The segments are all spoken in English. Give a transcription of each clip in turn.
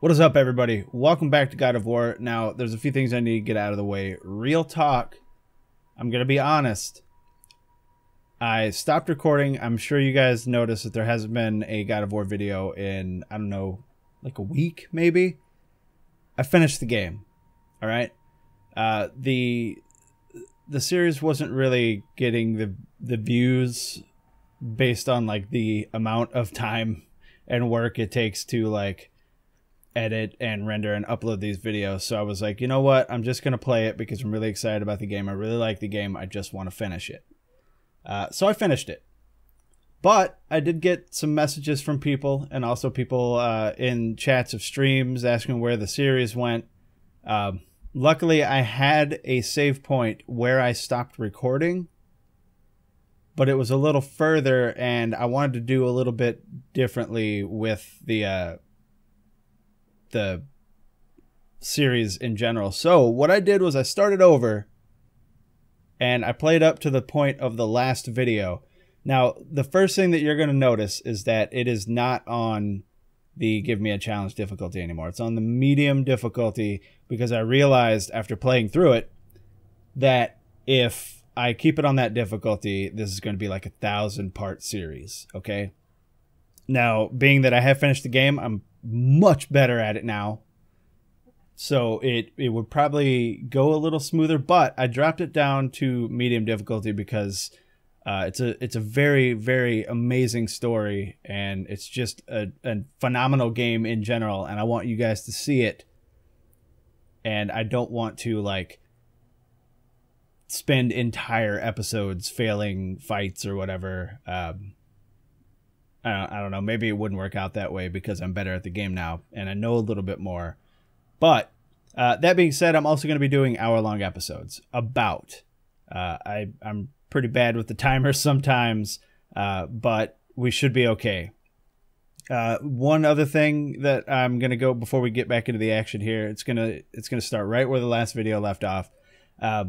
What is up, everybody? Welcome back to God of War. Now, there's a few things I need to get out of the way. Real talk. I'm going to be honest. I stopped recording. I'm sure you guys noticed that there hasn't been a God of War video in, I don't know, like a week, maybe? I finished the game. All right? The series wasn't really getting the views based on, like, the amount of time and work it takes to, like, edit and render and upload these videos. So I was like, you know what? I'm just going to play it because I'm really excited about the game. I really like the game. I just want to finish it. So I finished it. But I did get some messages from people and also people in chats of streams asking where the series went. Luckily, I had a save point where I stopped recording, but it was a little further and I wanted to do a little bit differently with the series in general. So what I did was I started over and I played up to the point of the last video. Now, the first thing that you're going to notice is that it is not on the Give Me a Challenge difficulty anymore. It's on the medium difficulty because I realized after playing through it that if I keep it on that difficulty, this is going to be like a 1,000-part series, okay? Now, being that I have finished the game, I'm much better at it now. So it would probably go a little smoother, but I dropped it down to medium difficulty because it's a very, very amazing story, and it's just a phenomenal game in general, and I want you guys to see it. And I don't want to, like, spend entire episodes failing fights or whatever. I don't know. Maybe it wouldn't work out that way because I'm better at the game now and I know a little bit more. But that being said, I'm also going to be doing hour-long episodes about. I'm pretty bad with the timers sometimes, but we should be okay. One other thing that I'm going to go before we get back into the action here, it's gonna start right where the last video left off. I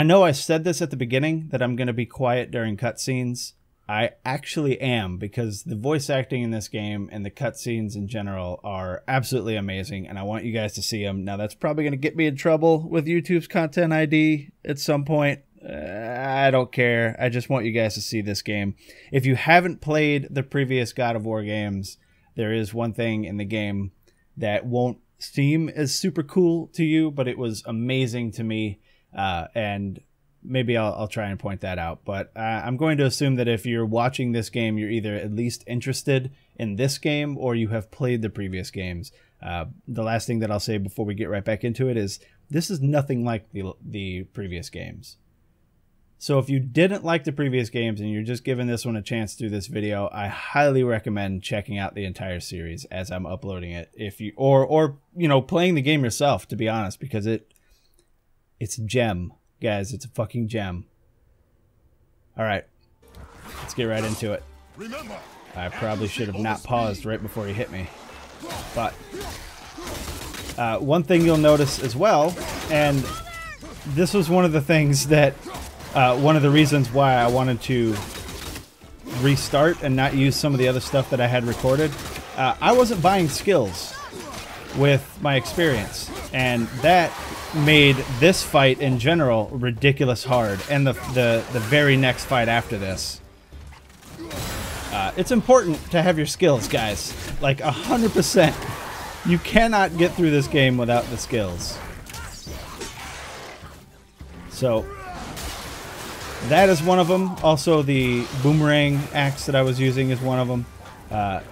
know I said this at the beginning that I'm going to be quiet during cutscenes. I actually am, because the voice acting in this game and the cutscenes in general are absolutely amazing, and I want you guys to see them. Now, that's probably going to get me in trouble with YouTube's Content ID at some point. I don't care. I just want you guys to see this game. If you haven't played the previous God of War games, there is one thing in the game that won't seem as super cool to you, but it was amazing to me, and maybe I'll try and point that out. But I'm going to assume that if you're watching this game, you're either at least interested in this game or you have played the previous games. The last thing that I'll say before we get right back into it is this is nothing like the previous games. So if you didn't like the previous games and you're just giving this one a chance through this video, I highly recommend checking out the entire series as I'm uploading it. If you or you know, playing the game yourself, to be honest, because it's a gem. Guys, it's a fucking gem. All right, let's get right into it. I probably should have not paused right before he hit me. But one thing you'll notice as well, and this was one of the things that, one of the reasons why I wanted to restart and not use some of the other stuff that I had recorded. I wasn't buying skills with my experience, and that made this fight in general ridiculous hard, and the very next fight after this. It's important to have your skills, guys. Like 100%. You cannot get through this game without the skills. So that is one of them. Also, the boomerang axe that I was using is one of them.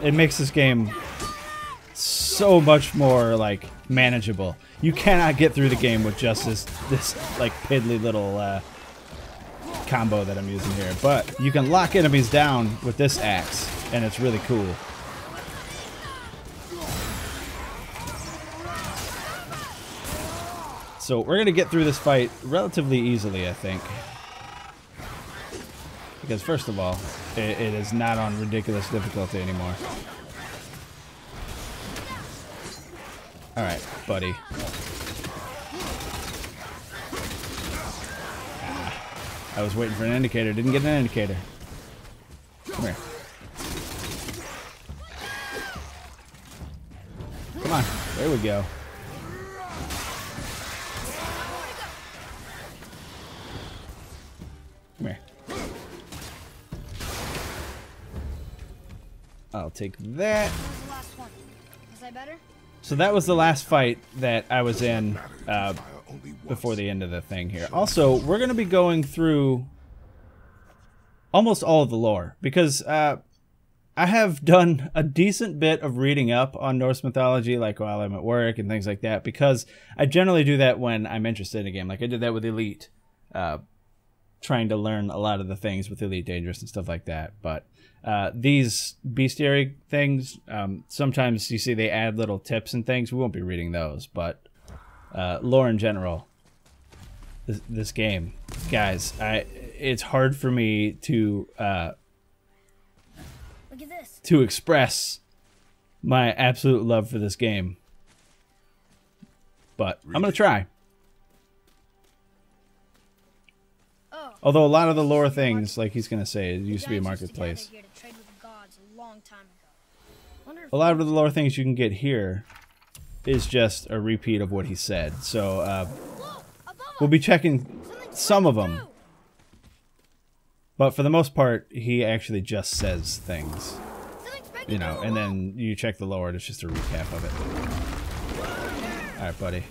It makes this game so much more, like, manageable. You cannot get through the game with just this like piddly little combo that I'm using here, but you can lock enemies down with this axe, and it's really cool. So we're gonna get through this fight relatively easily, I think, because first of all, it is not on ridiculous difficulty anymore. Alright, buddy. I was waiting for an indicator. Didn't get an indicator. Come here. Come on. There we go. Come here. I'll take that. So that was the last fight that I was in before the end of the thing here. Also, we're going to be going through almost all of the lore because I have done a decent bit of reading up on Norse mythology, like while I'm at work and things like that, because I generally do that when I'm interested in a game. Like I did that with Elite, trying to learn a lot of the things with Elite Dangerous and stuff like that. But these bestiary things, sometimes you see they add little tips and things. We won't be reading those, but lore in general, this game, guys, it's hard for me to look at this. To express my absolute love for this game, but I'm gonna try. Although a lot of the lore things, like he's gonna say, it used to be a marketplace. A lot of the lore things you can get here is just a repeat of what he said. So we'll be checking some of them, but for the most part, he actually just says things, you know, and then you check the lore. It's just a recap of it. All right, buddy.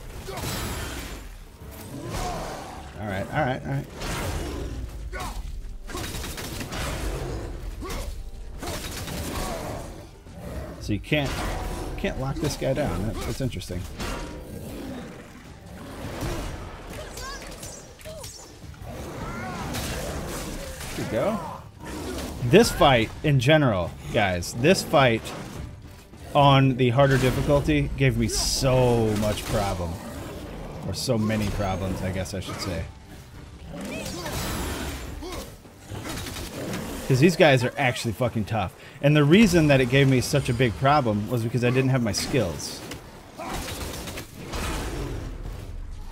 All right, all right, all right. So you can't lock this guy down. That's interesting. There we go. This fight in general, guys, this fight on the harder difficulty gave me so much problem. Or so many problems, I guess I should say. Because these guys are actually fucking tough. And the reason that it gave me such a big problem was because I didn't have my skills.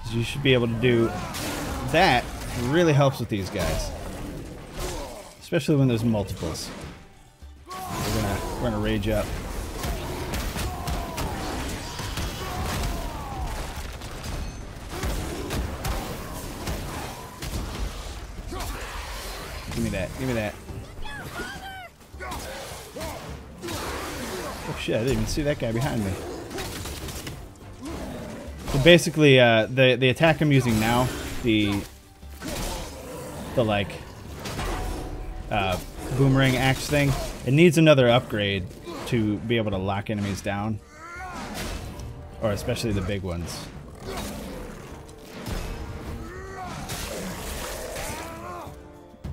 So you should be able to do that. It really helps with these guys. Especially when there's multiples. We're gonna rage up. Give me that. Give me that. Oh shit, I didn't even see that guy behind me. So basically, the attack I'm using now, the like boomerang axe thing, it needs another upgrade to be able to lock enemies down, or especially the big ones.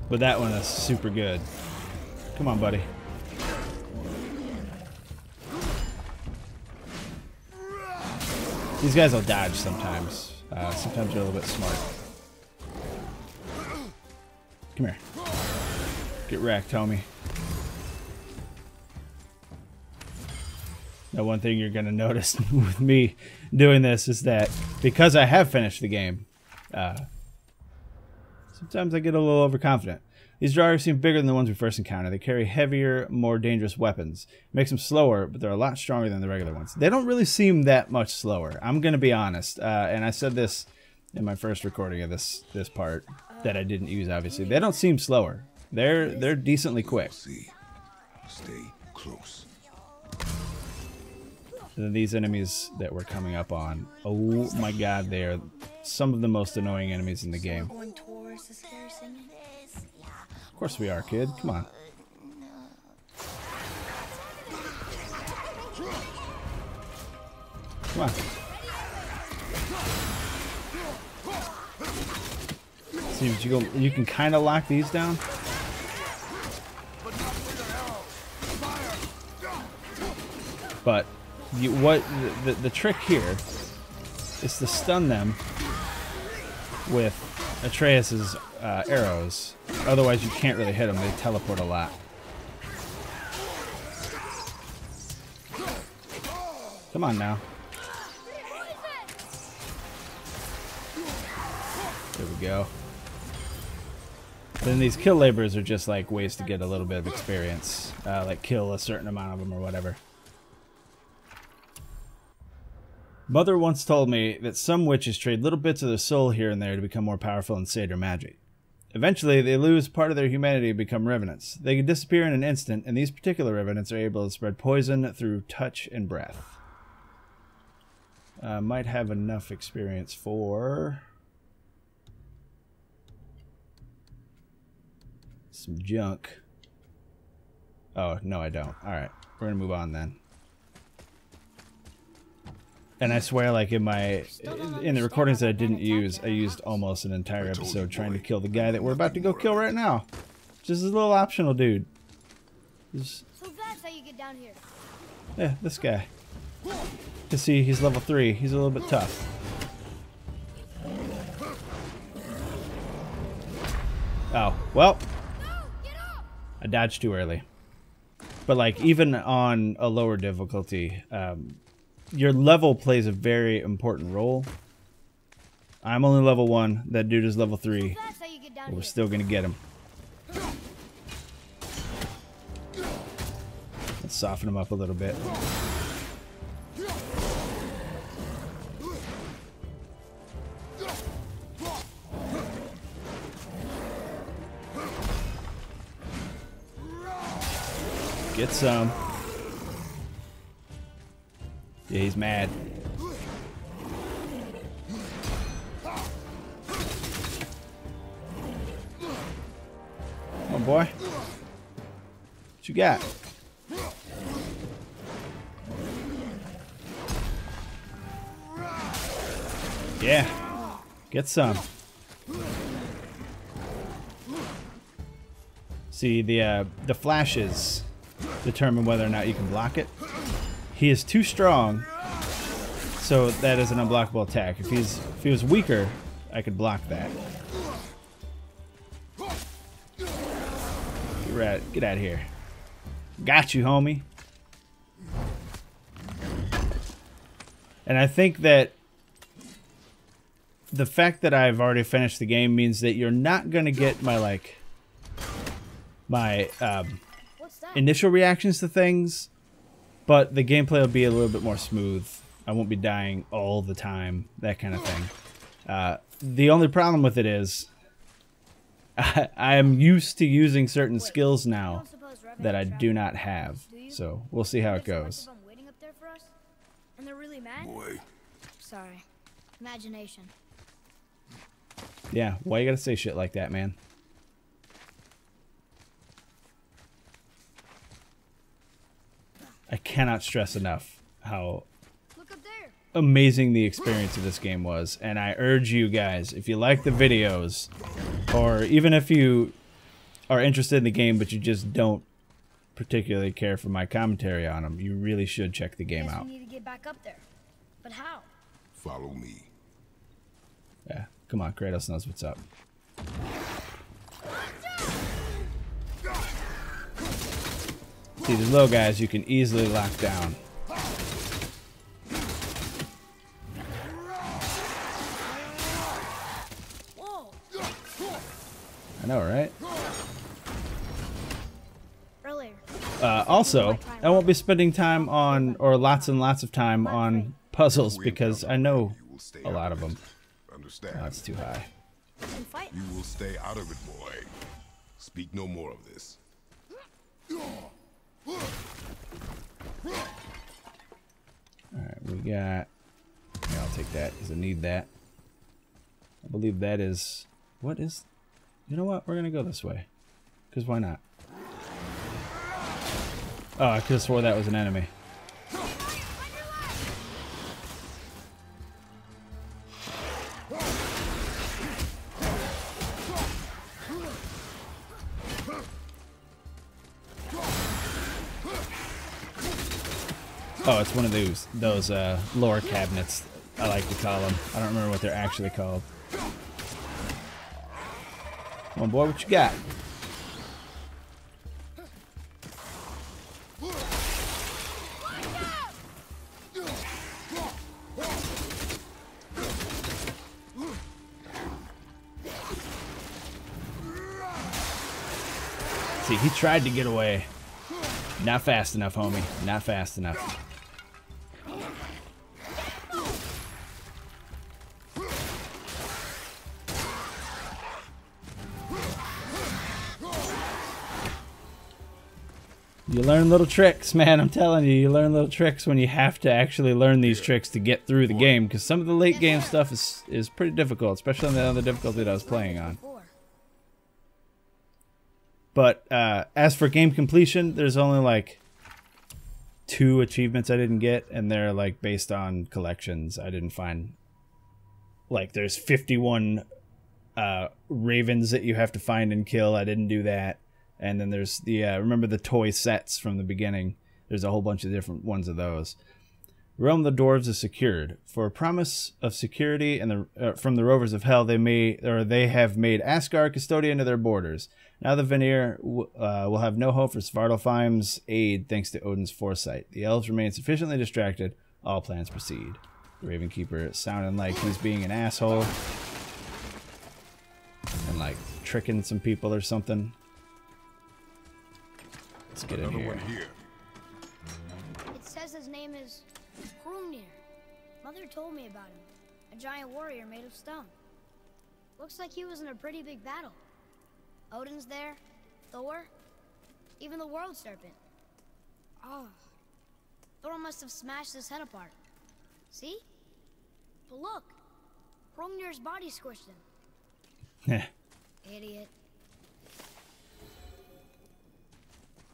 But that one is super good. Come on, buddy. These guys will dodge sometimes. Sometimes they're a little bit smart. Come here. Get wrecked, homie. Now, one thing you're going to notice with me doing this is that because I have finished the game, sometimes I get a little overconfident. These drawers seem bigger than the ones we first encountered. They carry heavier, more dangerous weapons. It makes them slower, but they're a lot stronger than the regular ones. They don't really seem that much slower. I'm going to be honest. And I said this in my first recording of this part that I didn't use, obviously. They don't seem slower. They're decently quick. Stay close. And then these enemies that we're coming up on. Oh my god, they are some of the most annoying enemies in the game. Of course we are, kid. Come on. Come on. See, you can kind of lock these down. But the trick here is to stun them with Atreus's arrows. Otherwise, you can't really hit them. They teleport a lot. Come on now. There we go. Then these kill laborers are just like ways to get a little bit of experience. Like kill a certain amount of them or whatever. Mother once told me that some witches trade little bits of their soul here and there to become more powerful in Seder magic. Eventually, they lose part of their humanity and become revenants. They can disappear in an instant, and these particular revenants are able to spread poison through touch and breath. Might have enough experience for some junk. Oh, no, I don't. Alright, we're gonna move on then. And I swear, like, in the recordings that I didn't use, I used almost an entire episode trying to kill the guy that we're about to go kill right now. Just a little optional dude. Just, so that's how you get down here. yeah, this guy. You see, he's level 3. He's a little bit tough. Oh, well. I dodged too early. But, like, even on a lower difficulty, your level plays a very important role. I'm only level 1. That dude is level 3. But we're still going to get him. Let's soften him up a little bit. Get some. Yeah, he's mad. Come on, boy. What you got? Yeah. Get some. See, the flashes determine whether or not you can block it. He is too strong, so that is an unblockable attack. If he was weaker, I could block that. Get out of here. Got you, homie. And I think that the fact that I've already finished the game means that you're not gonna get my initial reactions to things, but the gameplay will be a little bit more smooth. I won't be dying all the time, that kind of thing. The only problem with it is I am used to using certain skills now that I do not have. So we'll see how it goes. And they're really mad? Boy. Sorry. Imagination. Yeah, why you gotta say shit like that, man? I cannot stress enough how amazing the experience of this game was, and I urge you guys, if you like the videos, or even if you are interested in the game but you just don't particularly care for my commentary on them, you really should check the game out. We need to get back up there. But how? Follow me. Yeah, come on, Kratos knows what's up. See, these little guys you can easily lock down. I know, right? Also, I won't be spending time on, or lots and lots of time on puzzles because I know a lot of them. Understand? That's too high. You will stay out of it, boy. Speak no more of this. Alright, we got... Yeah, I'll take that because I need that. I believe that is... What is... You know what? We're going to go this way. Because why not? Oh, I could have swore that was an enemy. Oh, it's one of those lore cabinets, I like to call them. I don't remember what they're actually called. Come on, boy, what you got? See, he tried to get away. Not fast enough, homie. Not fast enough. You learn little tricks, man. I'm telling you, you learn little tricks when you have to actually learn these tricks to get through the game. Because some of the late game stuff is pretty difficult, especially on the other difficulty that I was playing on. But as for game completion, there's only like 2 achievements I didn't get, and they're like based on collections. I didn't find, like, there's 51 ravens that you have to find and kill. I didn't do that. And then there's the remember the toy sets from the beginning. There's a whole bunch of different ones of those. Realm of the Dwarves is secured. For a promise of security and from the rovers of hell, they have made Asgard custodian of their borders. Now the Vanir will have no hope for Svartalfheim's aid thanks to Odin's foresight. The elves remain sufficiently distracted. All plans proceed. The Ravenkeeper sounding like he's being an asshole. And like tricking some people or something. Let's get in here. It says his name is Hrungnir. Mother told me about him. A giant warrior made of stone. Looks like he was in a pretty big battle. Odin's there, Thor, even the World Serpent. Oh, Thor must have smashed his head apart. See? But look, Hrungnir's body squished him. Idiot.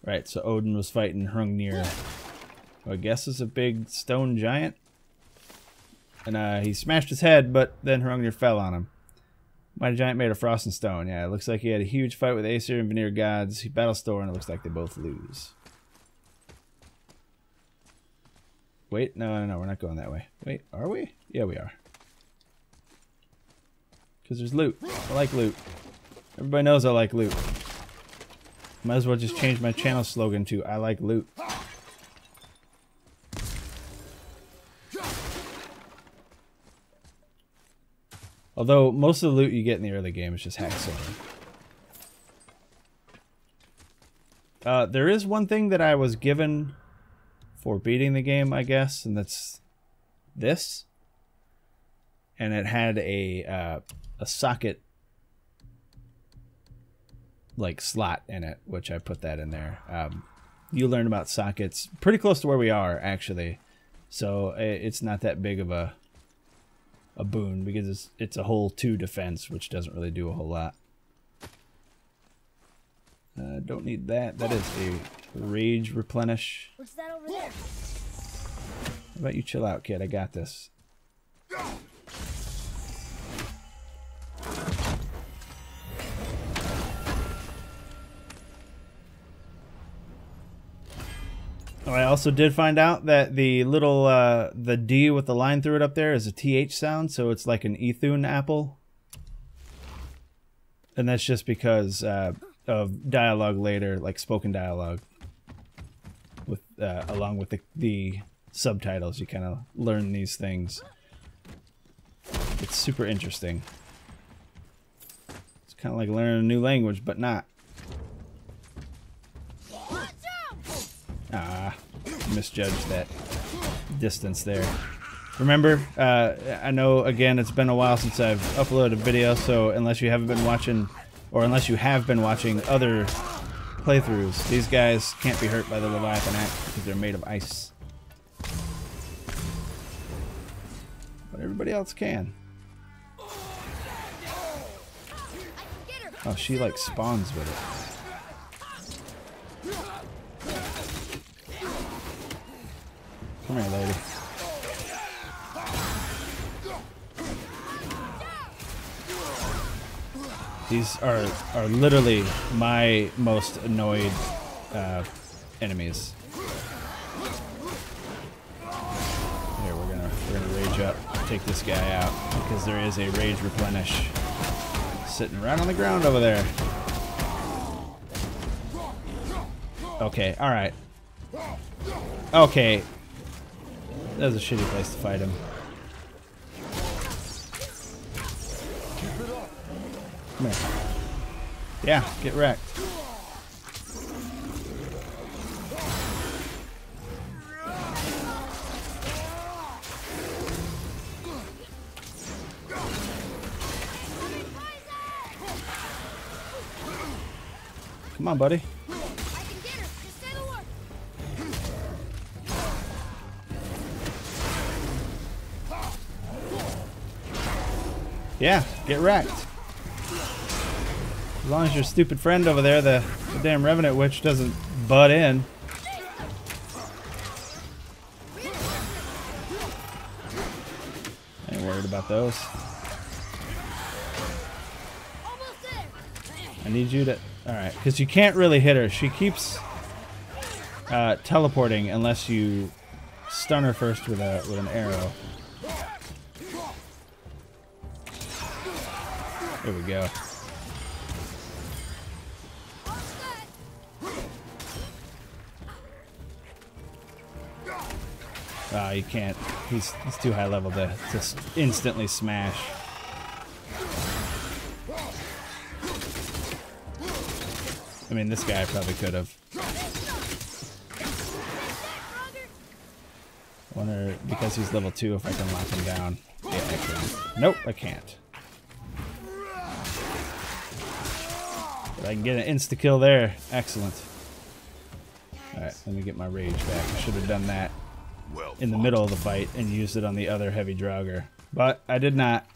Right, so Odin was fighting Hrungnir, who I guess is a big stone giant. And he smashed his head, but then Hrungnir fell on him. Mighty giant made of frost and stone. Yeah, it looks like he had a huge fight with Aesir and Vanir gods. He battles Thor, and it looks like they both lose. Wait, no, we're not going that way. Wait, are we? Yeah, we are. Because there's loot. I like loot. Everybody knows I like loot. Might as well just change my channel slogan to I like loot. Although most of the loot you get in the early game is just hack sword. There is one thing that I was given for beating the game, I guess, and that's this. And it had a socket like slot in it, which I put that in there. You learn about sockets pretty close to where we are, actually, so it's not that big of a boon because it's a whole 2 defense, which doesn't really do a whole lot. Don't need that. That is a rage replenish. What's that over there? How about you chill out, kid? I got this. Oh, I also did find out that the little the D with the line through it up there is a TH sound, so it's like an Ethune apple. And that's just because of dialogue later, like spoken dialogue, with along with the subtitles. You kind of learn these things. It's super interesting. It's kind of like learning a new language, but not. Ah, misjudged that distance there. Remember, I know, again, it's been a while since I've uploaded a video, so unless you haven't been watching, or unless you have been watching other playthroughs, these guys can't be hurt by the Leviathan axe because they're made of ice. But everybody else can. Oh, she like spawns with it. Come here, lady. These are literally my most annoyed enemies. Here, we're gonna rage up, take this guy out because there is a rage replenish sitting right on the ground over there. Okay, all right. Okay. That was a shitty place to fight him. Come here. Yeah, get wrecked. Come on, buddy. Yeah, get wrecked. As long as your stupid friend over there, the damn Revenant Witch, doesn't butt in. Ain't worried about those. I need you to... Alright, because you can't really hit her. She keeps teleporting unless you stun her first with an arrow. There we go. Oh, you can't. He's too high level to just instantly smash. I mean, this guy probably could have. I wonder, because he's level 2, if I can lock him down. Yeah, I can. Nope, I can't. But I can get an insta-kill there. Excellent. Alright, let me get my rage back. I should have done that in the middle of the fight and used it on the other heavy Draugr. But I did not.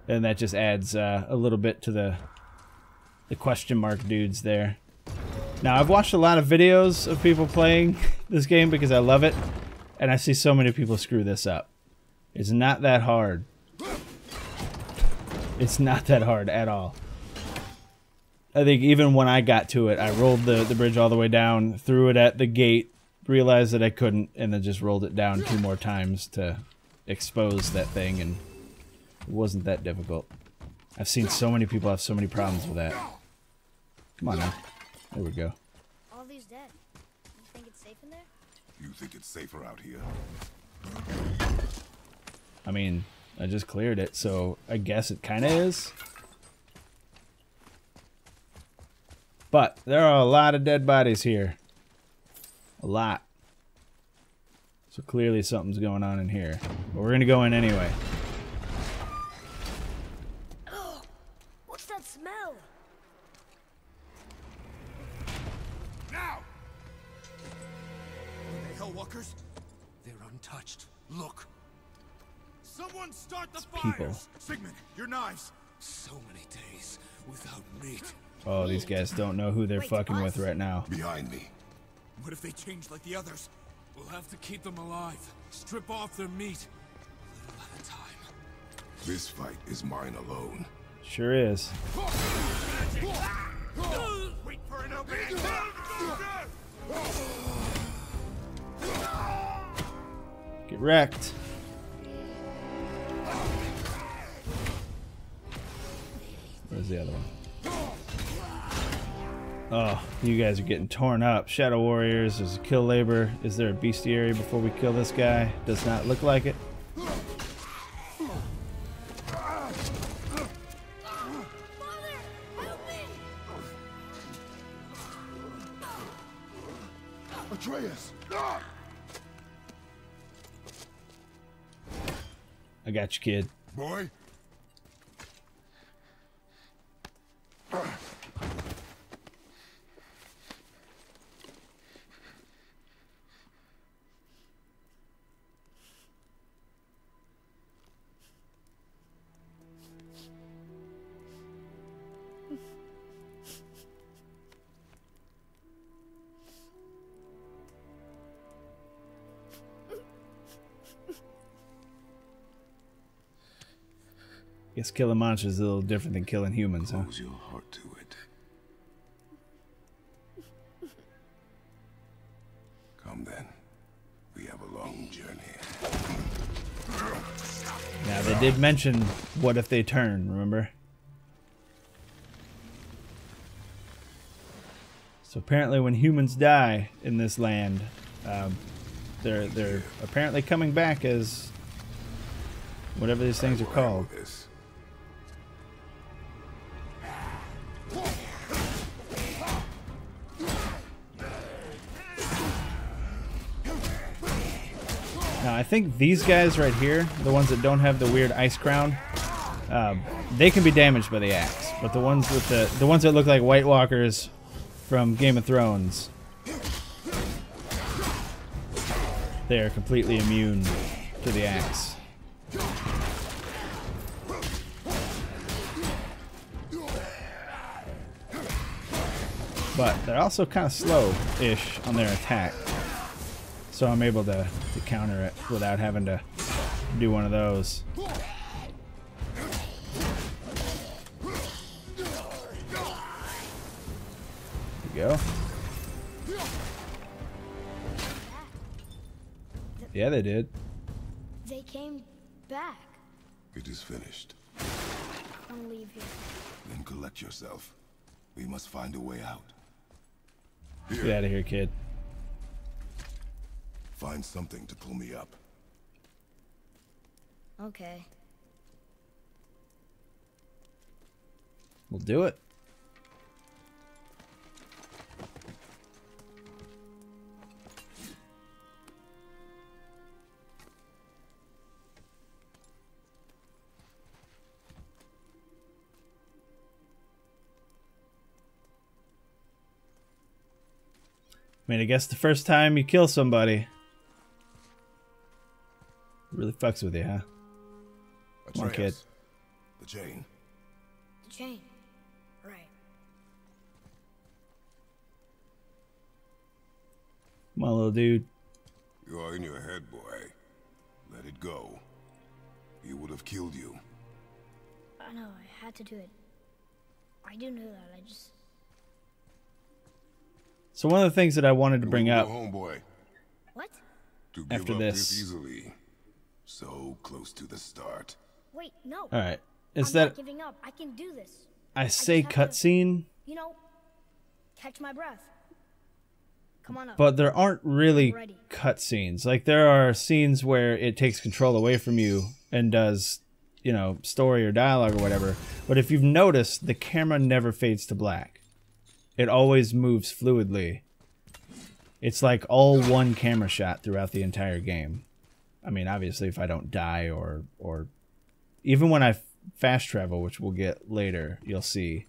And that just adds a little bit to the question mark dudes there. Now, I've watched a lot of videos of people playing this game because I love it. And I see so many people screw this up. It's not that hard. It's not that hard at all. I think even when I got to it, I rolled the bridge all the way down, threw it at the gate, realized that I couldn't, and then just rolled it down 2 more times to expose that thing, and it wasn't that difficult. I've seen so many people have so many problems with that. Come on now. There we go. All these dead. You think it's safe in there? You think it's safer out here? I mean, I just cleared it, so I guess it kind of is. But there are a lot of dead bodies here. A lot. So clearly something's going on in here. But we're going to go in anyway. Oh, what's that smell? Now! Are they Hellwalkers? They're untouched. Look. Someone start the people. fires! Sigmund, your knives! So many days without meat. Oh, these guys don't know who they're fucking with right now. Behind me. What if they change like the others? We'll have to keep them alive. Strip off their meat. A little at a time. This fight is mine alone. Sure is. Wait for an opening! Get wrecked. Where's the other one? Oh, you guys are getting torn up. Shadow Warriors, there's a kill labor. Is there a bestiary before we kill this guy? Does not look like it. Atreus! I got you, kid. Boy? Guess killing monsters is a little different than killing humans, huh? Close your heart to it. Come then. We have a long journey. Now, they did mention, what if they turn, remember? So apparently when humans die in this land, they're apparently coming back as whatever these things are called. Now I think these guys right here, the ones that don't have the weird ice crown, they can be damaged by the axe. But the ones with the ones that look like White Walkers from Game of Thrones, they are completely immune to the axe. but they're also kind of slow-ish on their attack. So I'm able to counter it without having to do one of those. There we go. Yeah, they did. They came back. It is finished. I want to leave here. Then collect yourself. We must find a way out. Get out of here, kid. Find something to pull me up. Okay. We'll do it. I mean, I guess the first time you kill somebody really fucks with you, huh? Come on, kid. The chain. The chain. Right. Come on, little dude. You are in your head, boy. Let it go. He would have killed you. I know, I had to do it. I do know that, I just... So one of the things that I wanted to bring up homeboy. What? To give after up this easily. So close to the start. Wait, no. All right, is I'm that not giving up. I can do this. I say just have to, cutscene, you know, catch my breath. Come on up. but there aren't really Ready. cutscenes. Like there are scenes where it takes control away from you and does, you know, story or dialogue or whatever. But if you've noticed, the camera never fades to black. It always moves fluidly. It's like all one camera shot throughout the entire game. I mean, obviously, if I don't die or even when I fast travel, which we'll get later, you'll see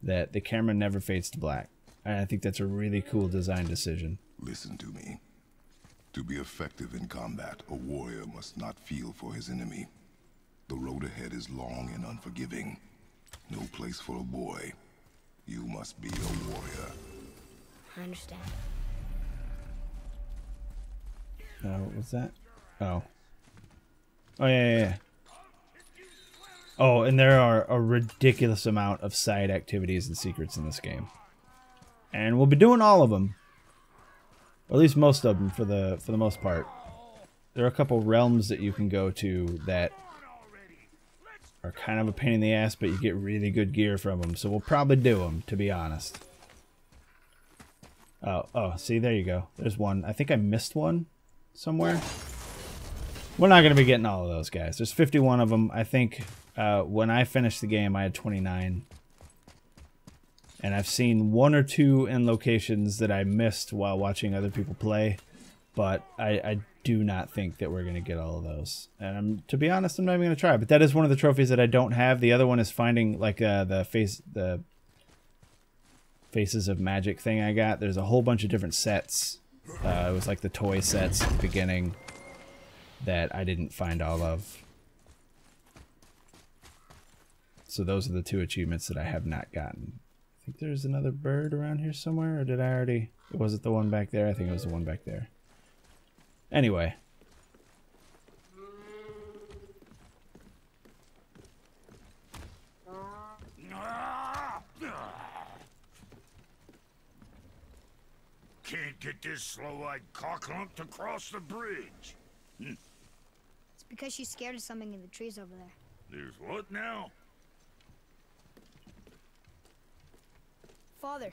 that the camera never fades to black. And I think that's a really cool design decision. Listen to me. To be effective in combat, a warrior must not feel for his enemy. The road ahead is long and unforgiving. No place for a boy. You must be a warrior. I understand. What was that? Oh. Oh, yeah. Oh, and there are a ridiculous amount of side activities and secrets in this game. And we'll be doing all of them. Or at least most of them for the most part. There are a couple realms that you can go to that are kind of a pain in the ass, but you get really good gear from them. So we'll probably do them, to be honest. Oh, see, there you go. There's one. I think I missed one somewhere. We're not going to be getting all of those guys. There's 51 of them. I think when I finished the game, I had 29. And I've seen one or two in locations that I missed while watching other people play. But I do not think that we're going to get all of those. And to be honest, I'm not even going to try. But that is one of the trophies that I don't have. The other one is finding like the Faces of Magic thing I got. There's a whole bunch of different sets. It was like the toy sets at the beginning that I didn't find all of. So those are the two achievements that I have not gotten. I think there's another bird around here somewhere, or did I already... Was it the one back there? I think it was the one back there. Anyway. Can't get this slow-eyed cocklump to cross the bridge. It's because she's scared of something in the trees over there. There's what now? Father,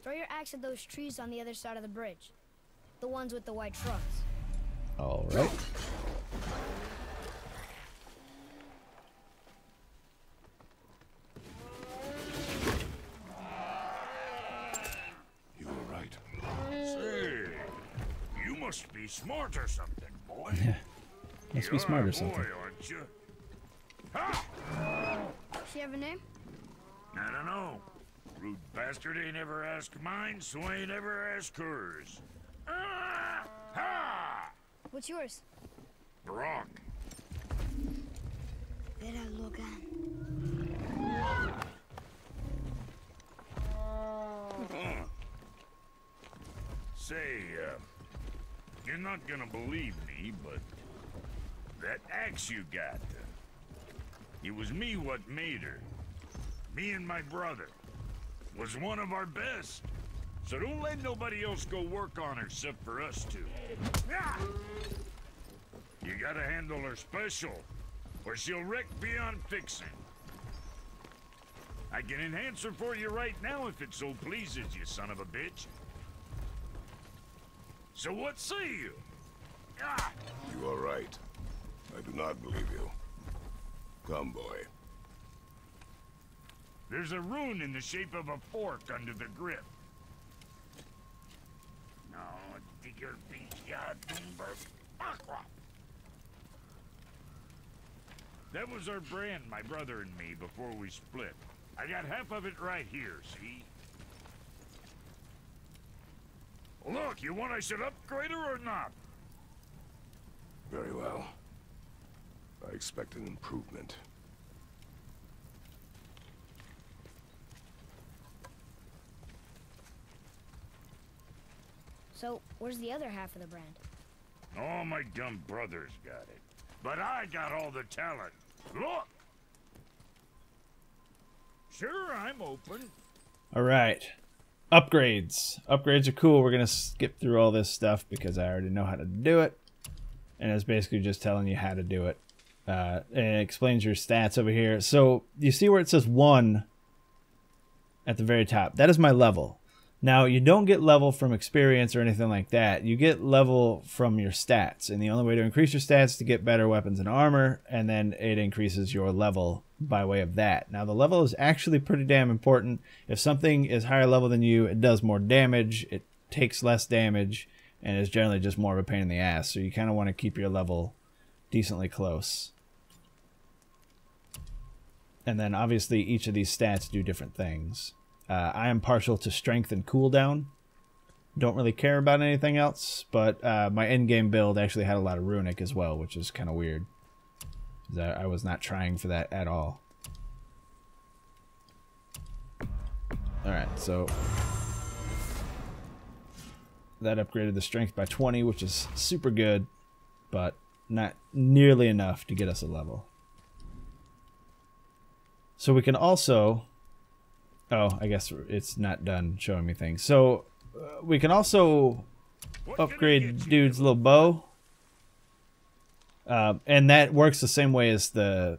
throw your axe at those trees on the other side of the bridge. The ones with the white shrubs. All right. You were right. Say, you must be smart or something, boy. Yeah. Must be You're smart a or something. boy, aren't you? Ha! Does she have a name? I don't know. Rude bastard ain't ever asked mine, so ain't ever asked hers. Ah! Ha! What's yours? Brok. Say, you're not gonna believe me, but that axe you got, it was me what made her. Me and my brother. Was one of our best. So don't let nobody else go work on her except for us two. Ah! You gotta handle her special, or she'll wreck beyond fixing. I can enhance her for you right now if it so pleases you, son of a bitch. So what say you? Ah! You are right. I do not believe you. Come, boy. There's a rune in the shape of a fork under the grip. No, that was our brand, my brother and me, before we split. I got half of it right here, see? Look, you want I should upgrade her or not? Very well. I expect an improvement. So, where's the other half of the brand? All my dumb brothers got it. But I got all the talent. Look! Sure, I'm open. All right. Upgrades. Upgrades are cool. We're going to skip through all this stuff because I already know how to do it. And it's basically just telling you how to do it. And it explains your stats over here. So you see where it says 1 at the very top. That is my level. Now, you don't get level from experience or anything like that. You get level from your stats. And the only way to increase your stats is to get better weapons and armor. And then it increases your level by way of that. Now, the level is actually pretty damn important. If something is higher level than you, it does more damage. It takes less damage. And is generally just more of a pain in the ass. So you kind of want to keep your level decently close. And then obviously each of these stats do different things. I am partial to strength and cooldown. Don't really care about anything else, but my endgame build actually had a lot of runic as well, which is kind of weird. I was not trying for that at all. Alright, so that upgraded the strength by 20, which is super good, but not nearly enough to get us a level. So we can also... Oh, I guess it's not done showing me things. So we can also upgrade dude's little bow. And that works the same way as the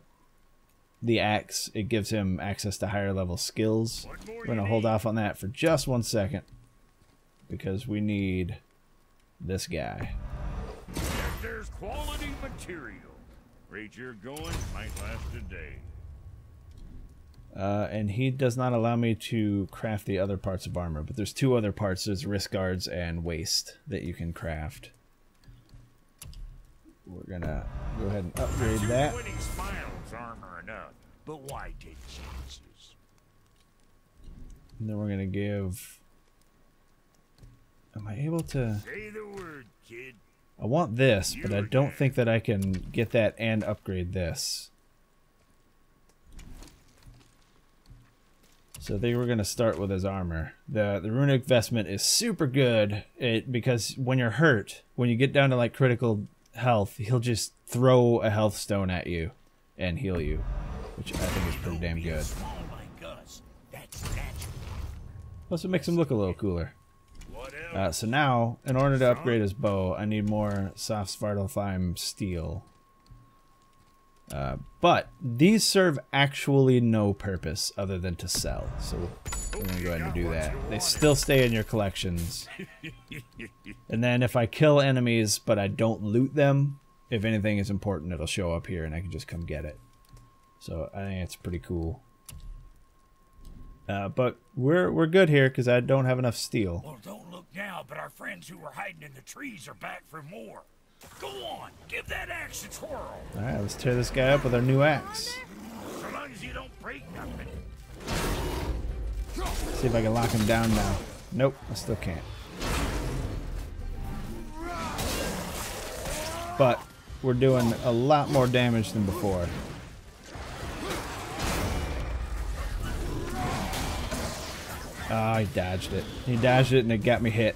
axe. It gives him access to higher level skills. We're going to hold off on that for just 1 second. Because we need this guy. There's quality material. Rate you're going might last a day. And he does not allow me to craft the other parts of armor, but there's 2 other parts. There's wrist guards and waist that you can craft. We're gonna go ahead and upgrade that. Winning smiles armor enough, but why take chances? And then we're gonna give... Am I able to... Say the word, kid. I want this, but I don't think that I can get that and upgrade this. So I think we're going to start with his armor. The runic vestment is super good because when you're hurt, when you get down to like critical health, he'll just throw a health stone at you and heal you, which I think is pretty damn good. Plus it makes him look a little cooler. So now, in order to upgrade his bow, I need more soft svartalfheim steel. But these serve actually no purpose other than to sell. So we're going to go ahead and do that. They still stay in your collections. And then if I kill enemies but I don't loot them, if anything is important, it'll show up here and I can just come get it. So I think it's pretty cool. But we're good here because I don't have enough steel. Well, don't look now, but our friends who were hiding in the trees are back for more. Go on, give that axe a twirl. Alright, let's tear this guy up with our new axe. So long as you don't break nothing. See if I can lock him down now. Nope, I still can't. But we're doing a lot more damage than before. Oh, he dodged it. He dodged it and it got me hit.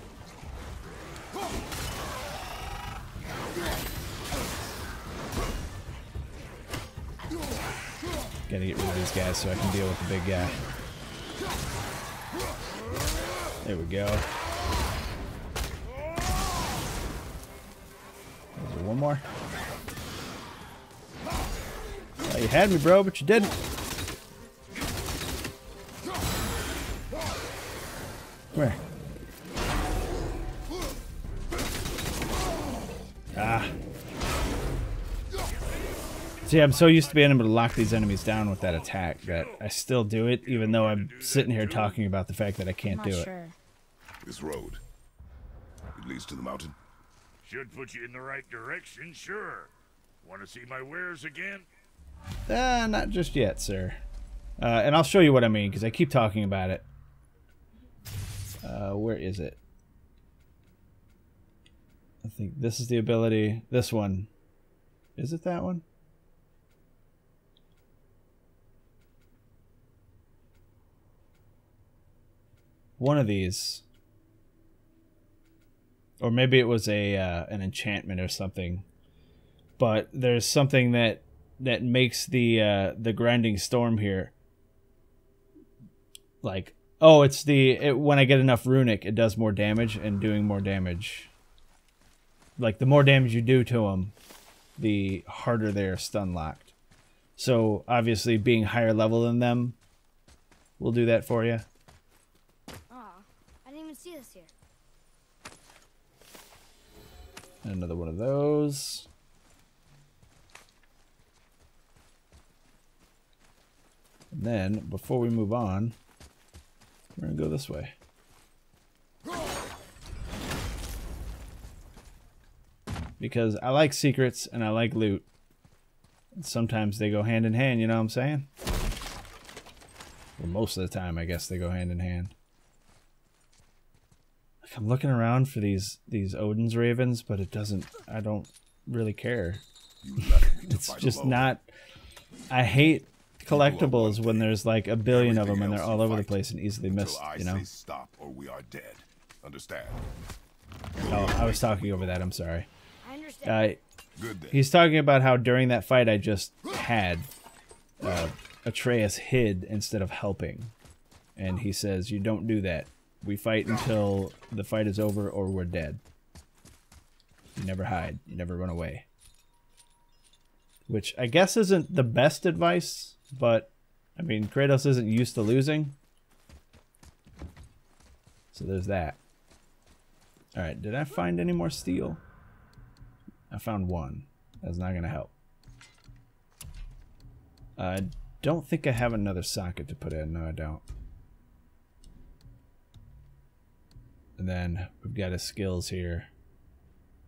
Gotta get rid of these guys so I can deal with the big guy. There we go. Is there one more? Oh, you had me, bro, but you didn't. Come here. Ah. See, I'm so used to being able to lock these enemies down with that attack that I still do it, even though I'm sitting here talking about the fact that I can't do it. This road, it leads to the mountain. Should put you in the right direction, sure. Want to see my wares again? Not just yet, sir. And I'll show you what I mean, because I keep talking about it. Where is it? I think this is the ability. This one. Is it that one? One of these. Or maybe it was a an enchantment or something. But there's something that makes the grinding storm here. Like, oh, it's when I get enough runic, it does more damage, and doing more damage. Like, the more damage you do to them, the harder they're stun locked. So, obviously, being higher level than them will do that for you. Aw, I didn't even see this here. Another one of those. And then, before we move on, we're going to go this way. Because I like secrets and I like loot. And sometimes they go hand in hand, you know what I'm saying? Well, most of the time, I guess they go hand in hand. Like, I'm looking around for these Odin's ravens, but it doesn't... I don't really care. It's just not... I hate collectibles when there's like a billion of them and they're all over the place and easily missed, you know? Stop or we are dead. Understand? Oh, I was talking over that. I'm sorry. I understand. Good day. He's talking about how during that fight I just had, Atreus hid instead of helping. And he says, you don't do that. We fight until the fight is over or we're dead. You never hide. You never run away. Which I guess isn't the best advice, but, I mean, Kratos isn't used to losing. So there's that. Alright, did I find any more steel? I found one. That's not going to help. I don't think I have another socket to put in. No, I don't. And then we've got his skills here.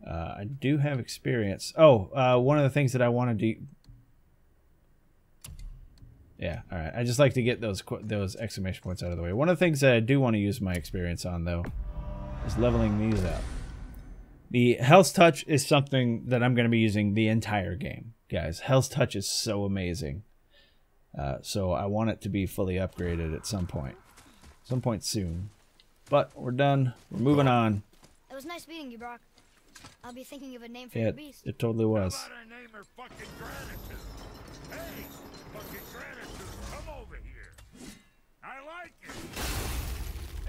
I do have experience. Oh, one of the things that I wanted to... Yeah, alright. I just like to get those exclamation points out of the way. One of the things that I do want to use my experience on, though, is leveling these up. The Hell's Touch is something that I'm going to be using the entire game, guys. Hell's Touch is so amazing. So I want it to be fully upgraded at some point. Some point soon. But we're done. We're moving on. It was nice meeting you, Brok. I'll be thinking of a name for your beast. It totally was. How about I name her fucking Gratitude? Hey, fucking Gratitude, come over here. I like it.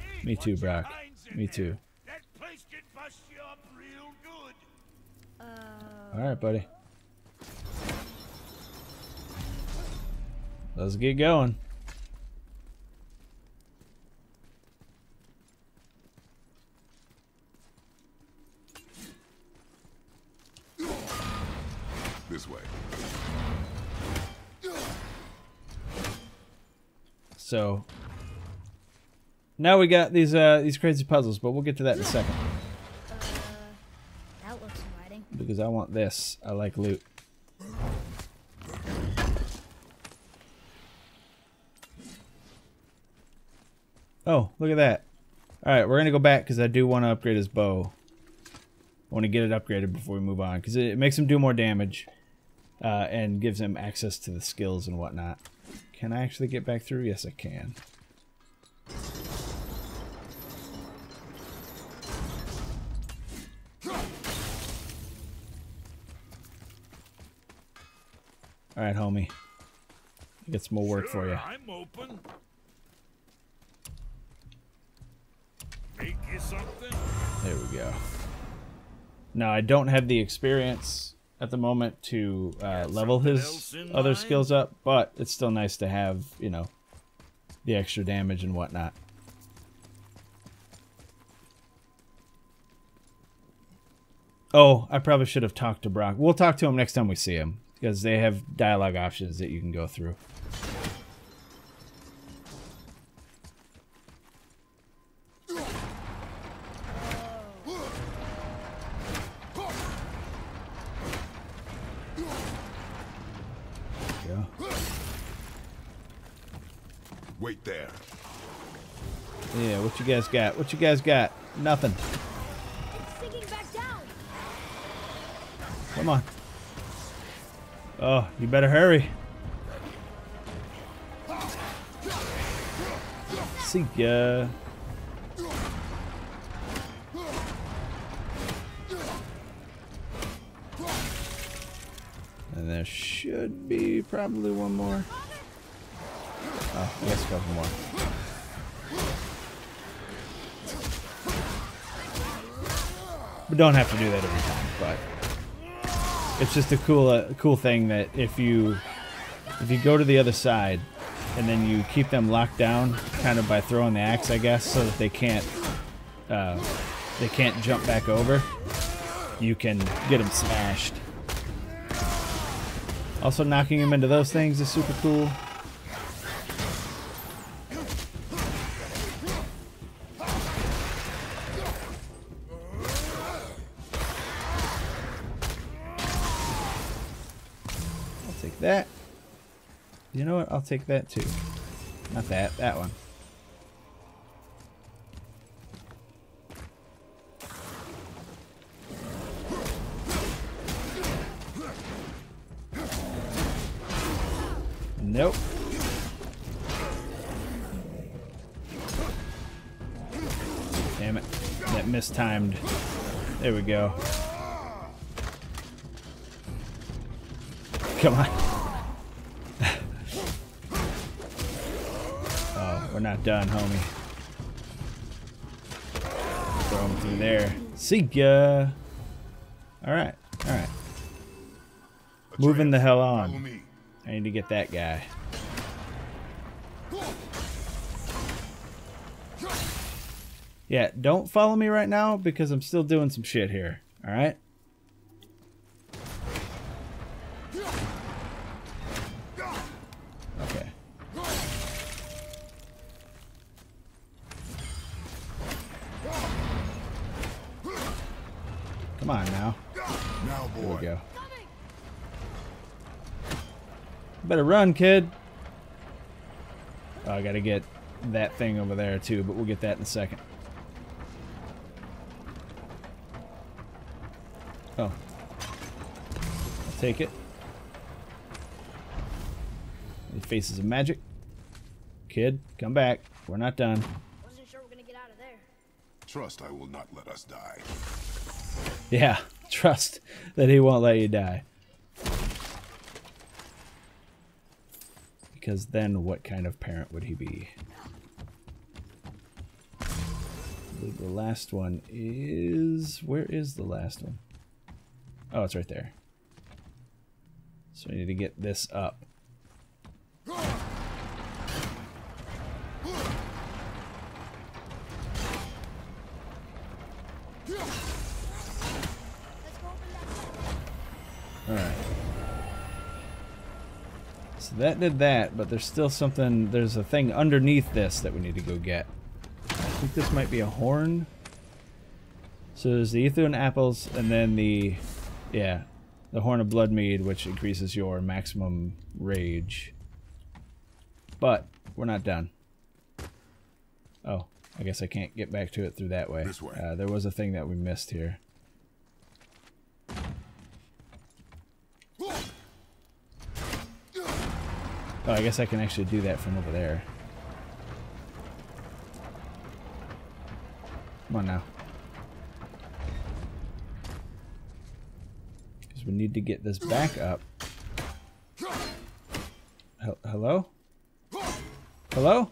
Hey, Me too, what's your Brok. hinds in Me there? too. That place can bust you up real good. Alright, buddy. Let's get going. This way. So now we got these crazy puzzles, but we'll get to that in a second. That looks inviting. Because I want this. I like loot. Oh, look at that. Alright, we're going to go back because I do want to upgrade his bow. I want to get it upgraded before we move on because it makes him do more damage and gives him access to the skills and whatnot. Can I actually get back through? Yes, I can. All right, homie. Get some more work for you. I'm open. Make you something? There we go. Now, I don't have the experience at the moment to level his other skills up, but it's still nice to have, you know, the extra damage and whatnot. Oh, I probably should have talked to Brok. We'll talk to him next time we see him, because they have dialogue options that you can go through. Wait there. Yeah, what you guys got? What you guys got? Nothing. It's sinking back down. Come on. Oh, you better hurry. See ya. And there should be probably one more. Oh, I guess a couple more. We don't have to do that every time, but it's just a cool thing that if you go to the other side and then you keep them locked down, kind of by throwing the axe, I guess, so that they can't jump back over, you can get them smashed. Also, knocking them into those things is super cool. That. You know what? I'll take that too. Not that. That one. Nope. Damn it. That mistimed. There we go. Come on. Oh, we're not done, homie. Throw him through there. See ya. Alright, alright. Moving the hell on. I need to get that guy. Yeah, don't follow me right now because I'm still doing some shit here. Alright? Come on now. Now, boy. There we go. Better run, kid. Oh, I gotta get that thing over there too, but we'll get that in a second. Oh. I'll take it. The faces of magic. Kid, come back. We're not done. Wasn't sure we're gonna get out of there. Trust I will not let us die. Yeah, trust that he won't let you die. Because then what kind of parent would he be? I believe the last one is... Where is the last one? Oh, it's right there. So I need to get this up. Alright. So that did that, but there's still something, there's a thing underneath this that we need to go get. I think this might be a horn. So there's the Ethiopian apples, and then the, yeah, the horn of Bloodmead, which increases your maximum rage. But we're not done. Oh, I guess I can't get back to it through that way. This way. There was a thing that we missed here. Oh, I guess I can actually do that from over there. Come on now. Because we need to get this back up. Hello? Hello?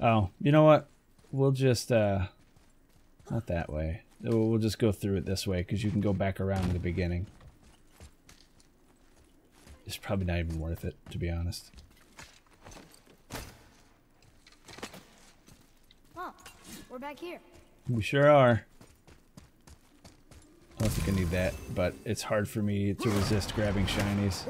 Oh, you know what? We'll just, not that way. We'll just go through it this way, because you can go back around to the beginning. It's probably not even worth it, to be honest. Oh, we're back here. We sure are. I don't think I need that, but it's hard for me to resist grabbing shinies.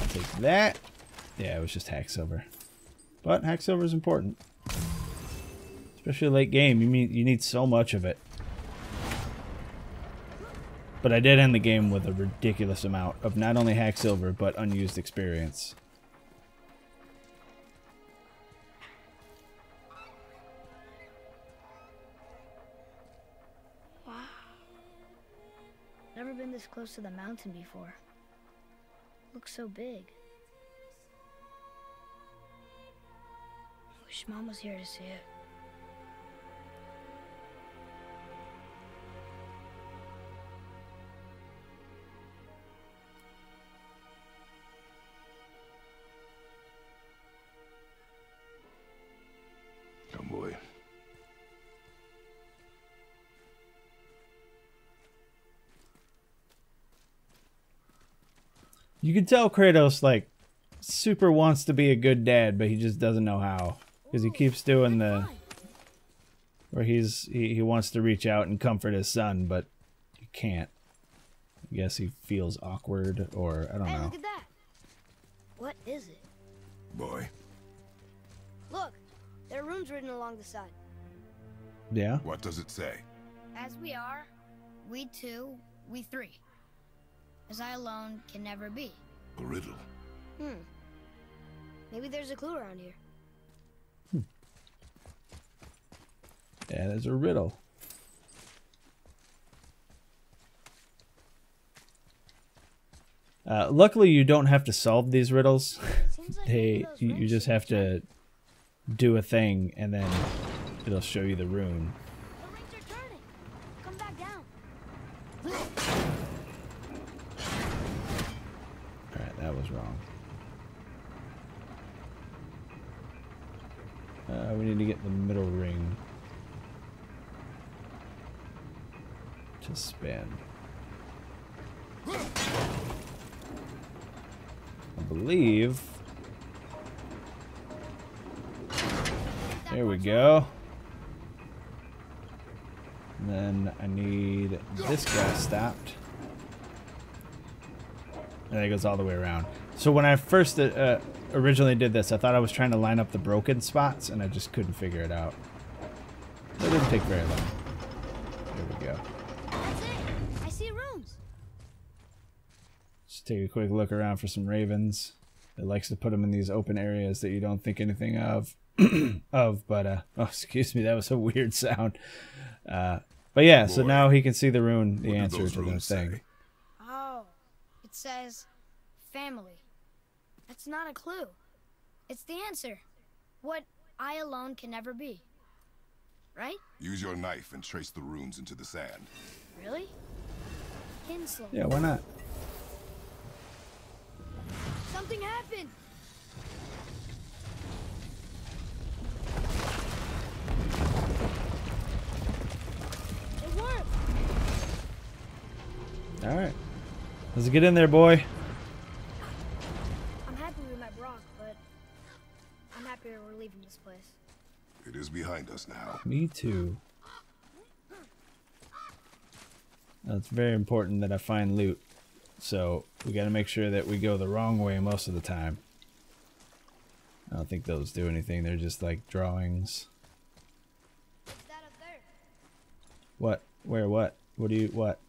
Take that. Yeah, it was just hack silver. But hack silver is important. Especially late game, you need so much of it. But I did end the game with a ridiculous amount of not only hack silver, but unused experience. Wow. Never been this close to the mountain before. Looks so big. Wish Mom was here to see it. Come, boy. You can tell Kratos, like, super wants to be a good dad, but he just doesn't know how. Because he keeps doing the... where he wants to reach out and comfort his son, but he can't. I guess he feels awkward, or I don't know. Hey, look at that. What is it? Boy. Look, there are runes written along the side. Yeah? What does it say? As we are, we two, we three. As I alone can never be. A riddle. Maybe there's a clue around here. Yeah, there's a riddle. Luckily, you don't have to solve these riddles. Seems like maybe those You runes just have to do a thing, and then it'll show you the rune. The rings are turning. Come back down. Alright, that was wrong. We need to get the middle ring to spin. I believe. There we go. And then I need this guy stopped. And then it goes all the way around. So when I first originally did this, I thought I was trying to line up the broken spots, and I just couldn't figure it out. It didn't take very long. There we go. That's it. I see runes. Just take a quick look around for some ravens. It likes to put them in these open areas that you don't think anything of. Oh, excuse me, that was a weird sound. But yeah, so Boy, now he can see the rune, the what do answer those to the runes thing. say? Oh, it says family. That's not a clue. It's the answer. What I alone can never be. Right? Use your knife and trace the runes into the sand. Really? Kinslow. Yeah, why not? Something happened. It worked. All right, let's get in there, boy. I'm happy we met Brok, but I'm happier we're leaving this place. It is behind us now. Me too. Now, it's very important that I find loot, so we got to make sure that we go the wrong way most of the time. I don't think those do anything. They're just like drawings. What's that up there? What? Where? What? What do you? What?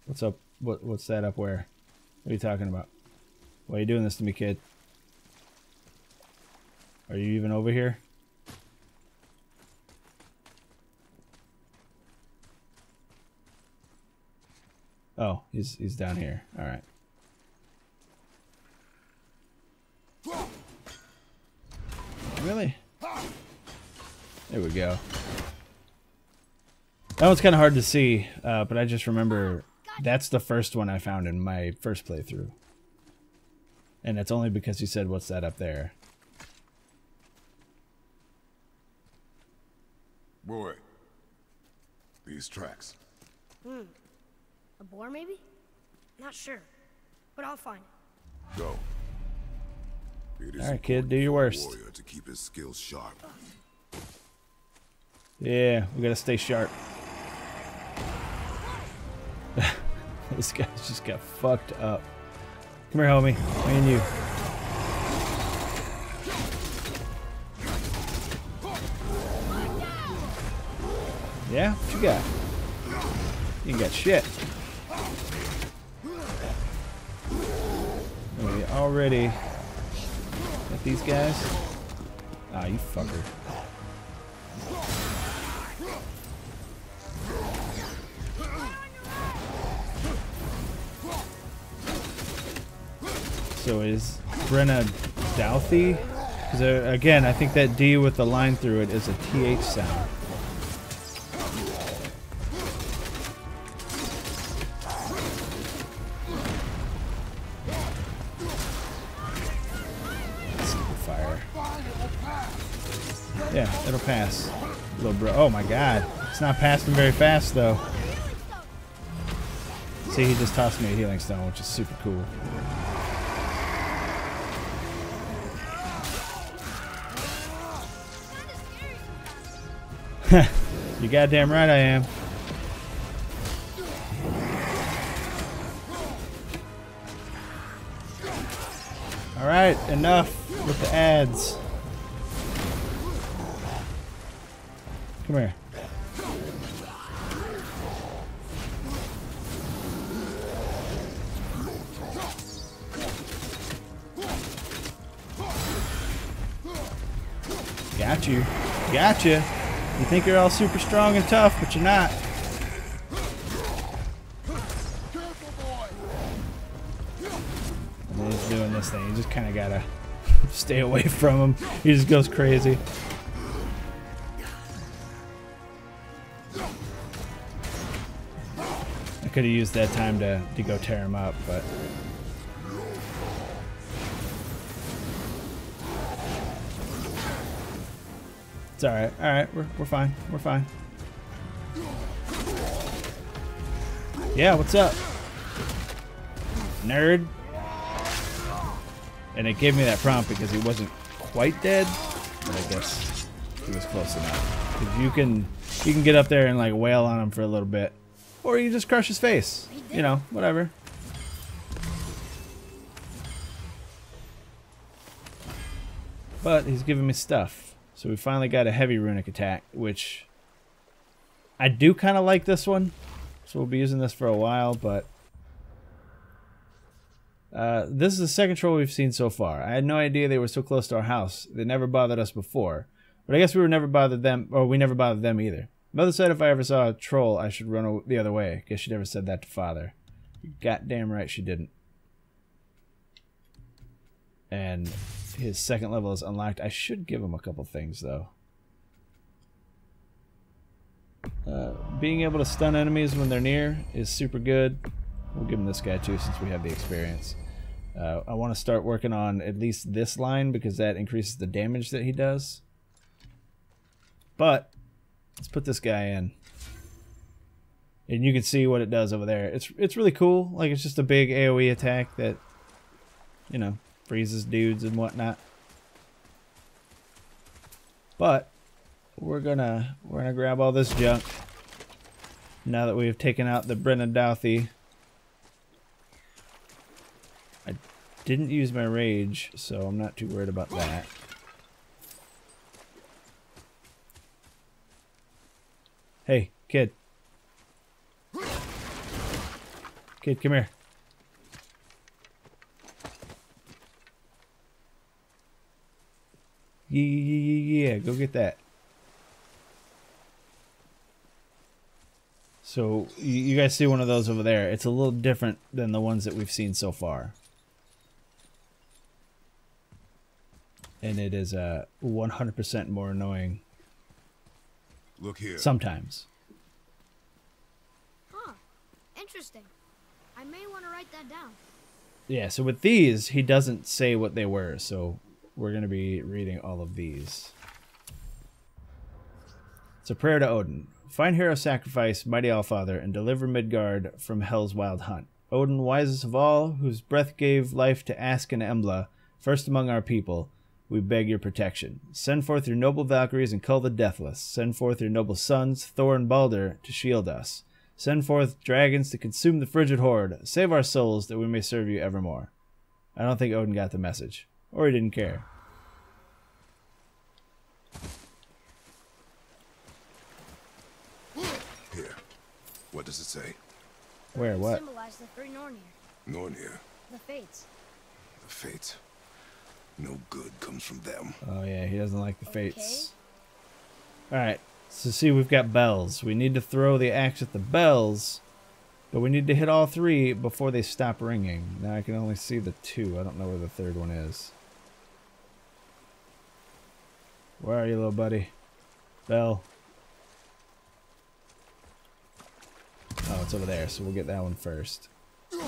What's up? What's that up where? What are you talking about? Why are you doing this to me, kid? Are you even over here? Oh, he's down here. All right. Really? There we go. That one's kind of hard to see, but I just remember that's the first one I found in my first playthrough. And it's only because he said, what's that up there? Boy, these tracks. A boar, maybe? Not sure, but I'll find it. Go. It is All right, kid, do your important worst. for a warrior to keep his skills sharp. Yeah, we gotta stay sharp. This guy's just got fucked up. Come here, homie. Me and you. Yeah? What you got? You ain't got shit. We already got these guys. Ah, you fucker. So is Brenna Douthy? Because again, I think that D with the line through it is a TH sound. Fire. Yeah, it'll pass. Little bro. Oh my god. It's not passing very fast though. See, he just tossed me a healing stone, which is super cool. You goddamn right I am. Alright, enough with the ads. Come here. Got you. Gotcha. You think you're all super strong and tough, but you're not. And he's doing this thing. You just kind of gotta stay away from him. He just goes crazy. I could have used that time to go tear him up, but... It's alright, alright, we're fine, we're fine. Yeah, what's up? Nerd. And it gave me that prompt because he wasn't quite dead, but I guess he was close enough. Because you can get up there and like wail on him for a little bit. Or you just crush his face. You know, whatever. But he's giving me stuff. So we finally got a heavy runic attack, which I do kind of like this one. So we'll be using this for a while, but this is the second troll we've seen so far. I had no idea they were so close to our house. They never bothered us before. But I guess we never bothered them, or we never bothered them either. Mother said if I ever saw a troll, I should run the other way. Guess she never said that to Father. You're goddamn right she didn't. And his second level is unlocked. I should give him a couple things, though. Being able to stun enemies when they're near is super good. We'll give him this guy, too, since we have the experience. I want to start working on at least this line, because that increases the damage that he does. But let's put this guy in. And you can see what it does over there. It's really cool. Like, it's just a big AoE attack that, you know, freezes dudes and whatnot. But we're gonna grab all this junk now that we've taken out the Brenna Douthy. I didn't use my rage, so I'm not too worried about that. Hey, kid. Kid, come here. Yeah, go get that. So, you guys see one of those over there. It's a little different than the ones that we've seen so far. and it is 100% more annoying. Look here. Sometimes. Huh. Interesting. I may want to write that down. Yeah, so with these, he doesn't say what they were, so we're going to be reading all of these. It's a prayer to Odin. Find hero sacrifice, mighty Allfather, and deliver Midgard from hell's wild hunt. Odin, wisest of all, whose breath gave life to Ask and Embla, first among our people, we beg your protection. Send forth your noble Valkyries and cull the deathless. Send forth your noble sons, Thor and Balder, to shield us. Send forth dragons to consume the frigid horde. Save our souls that we may serve you evermore. I don't think Odin got the message. Or he didn't care. Here. What does it say? Where? What? Symbolize the three Nornir. Nornir. The Fates. The Fates. No good comes from them. Oh yeah, he doesn't like the Fates. Alright, so see, we've got bells. We need to throw the axe at the bells, but we need to hit all three before they stop ringing. Now I can only see the two. I don't know where the third one is. Where are you, little buddy? Bell. Oh, it's over there, so we'll get that one first. Come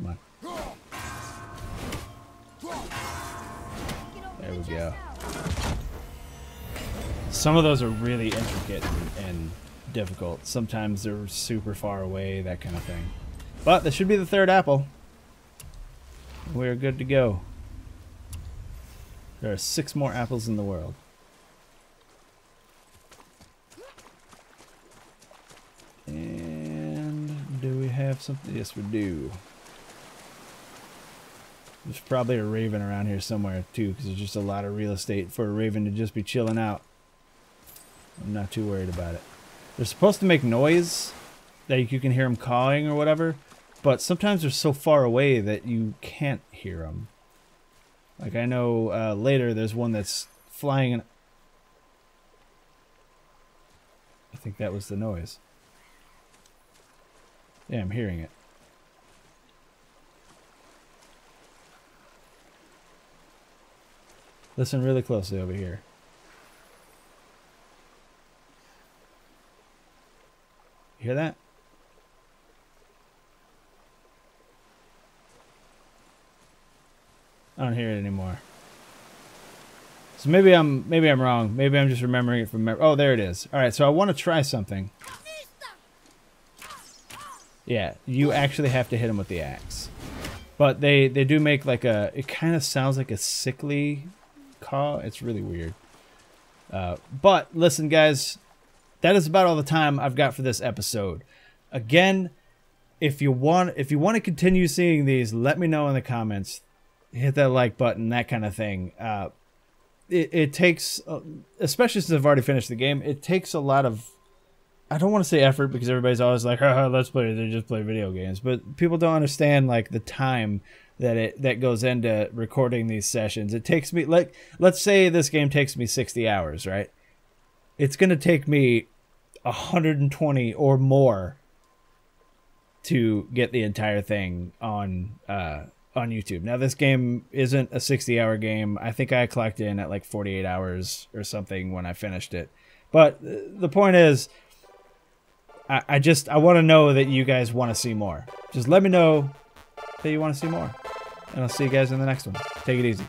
on. There we go. Some of those are really intricate and difficult. Sometimes they're super far away, that kind of thing. But this should be the third apple. We're good to go. There are 6 more apples in the world. And do we have something? Yes, we do. There's probably a raven around here somewhere too, because there's just a lot of real estate for a raven to just be chilling out. I'm not too worried about it. They're supposed to make noise, that you can hear them cawing or whatever, but sometimes they're so far away that you can't hear them. Like I know later there's one that's flying in. I think that was the noise. Yeah, I'm hearing it. Listen really closely over here. You hear that? I don't hear it anymore. So maybe I'm wrong. Maybe I'm just remembering it from memory. Oh, there it is. All right, so I want to try something. Yeah, you actually have to hit him with the axe. But they do make like a, it kind of sounds like a sickly caw. It's really weird. But listen, guys, that is about all the time I've got for this episode. Again, if you want to continue seeing these, let me know in the comments. Hit that like button, that kind of thing. It takes, especially since I've already finished the game, it takes a lot of, I don't want to say effort because everybody's always like, oh, let's play, they just play video games. But people don't understand like the time that goes into recording these sessions. It takes me, like, let's say this game takes me 60 hours, right? It's going to take me 120 or more to get the entire thing on YouTube. Now, this game isn't a 60-hour game. I think I clocked in at like 48 hours or something when I finished it. But the point is, I want to know that you guys want to see more. Just let me know that you want to see more. And I'll see you guys in the next one. Take it easy.